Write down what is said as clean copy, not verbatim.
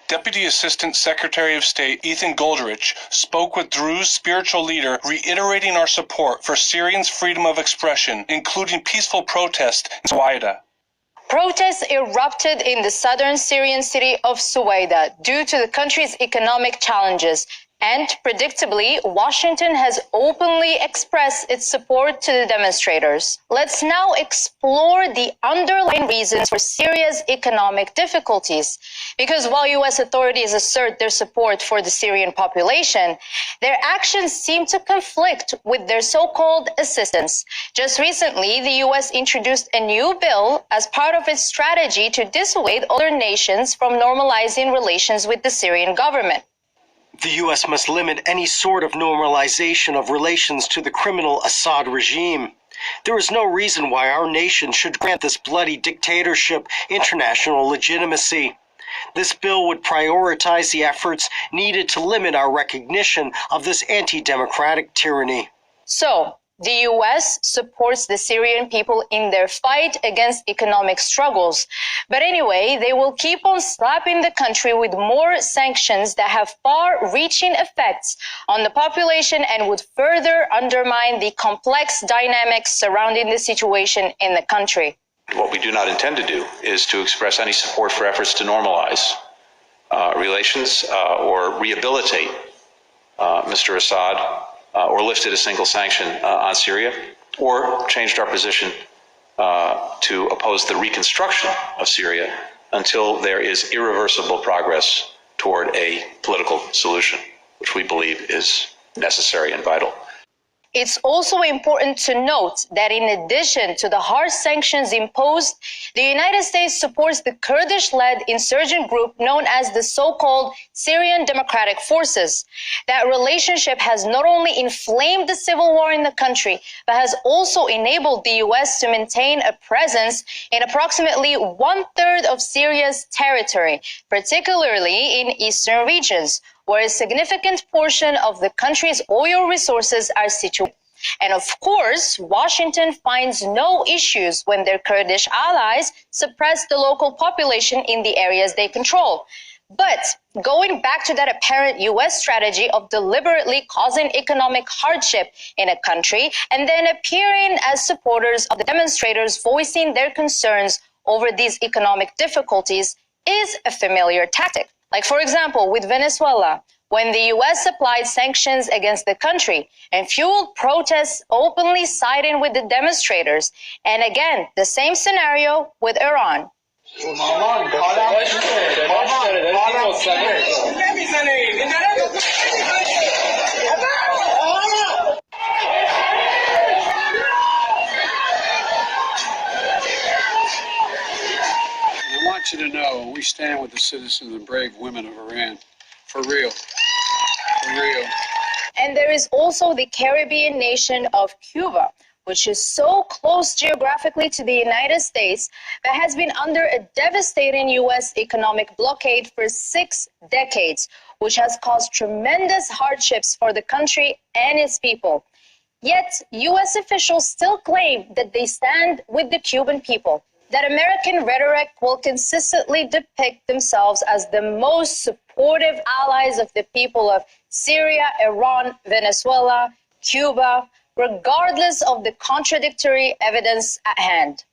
Deputy Assistant Secretary of State Ethan Goldrich spoke with Drew's spiritual leader, reiterating our support for Syrians' freedom of expression, including peaceful protest in Suwaida. Protests erupted in the southern Syrian city of Suwaida due to the country's economic challenges. And predictably, Washington has openly expressed its support to the demonstrators. Let's now explore the underlying reasons for Syria's economic difficulties. Because while U.S. authorities assert their support for the Syrian population, their actions seem to conflict with their so-called assistance. Just recently, the U.S. introduced a new bill as part of its strategy to dissuade other nations from normalizing relations with the Syrian government. The U.S. must limit any sort of normalization of relations to the criminal Assad regime. There is no reason why our nation should grant this bloody dictatorship international legitimacy. This bill would prioritize the efforts needed to limit our recognition of this anti-democratic tyranny. So, the U.S. supports the Syrian people in their fight against economic struggles. But anyway, they will keep on slapping the country with more sanctions that have far-reaching effects on the population and would further undermine the complex dynamics surrounding the situation in the country. What we do not intend to do is to express any support for efforts to normalize relations or rehabilitate Mr. Assad, or lifted a single sanction on Syria, or changed our position to oppose the reconstruction of Syria until there is irreversible progress toward a political solution, which we believe is necessary and vital. It's also important to note that in addition to the harsh sanctions imposed, the United States supports the Kurdish-led insurgent group known as the so-called Syrian Democratic Forces. That relationship has not only inflamed the civil war in the country, but has also enabled the U.S. to maintain a presence in approximately 1/3 of Syria's territory, particularly in eastern regions, where a significant portion of the country's oil resources are situated. And of course, Washington finds no issues when their Kurdish allies suppress the local population in the areas they control. But going back to that apparent U.S. strategy of deliberately causing economic hardship in a country and then appearing as supporters of the demonstrators voicing their concerns over these economic difficulties is a familiar tactic. Like, for example, with Venezuela, when the U.S. applied sanctions against the country and fueled protests openly siding with the demonstrators. And again, the same scenario with Iran. I want you to know we stand with the citizens and brave women of Iran. For real. For real. And there is also the Caribbean nation of Cuba, which is so close geographically to the United States, but has been under a devastating U.S. economic blockade for 6 decades, which has caused tremendous hardships for the country and its people. Yet, U.S. officials still claim that they stand with the Cuban people. That American rhetoric will consistently depict themselves as the most supportive allies of the people of Syria, Iran, Venezuela, Cuba, regardless of the contradictory evidence at hand.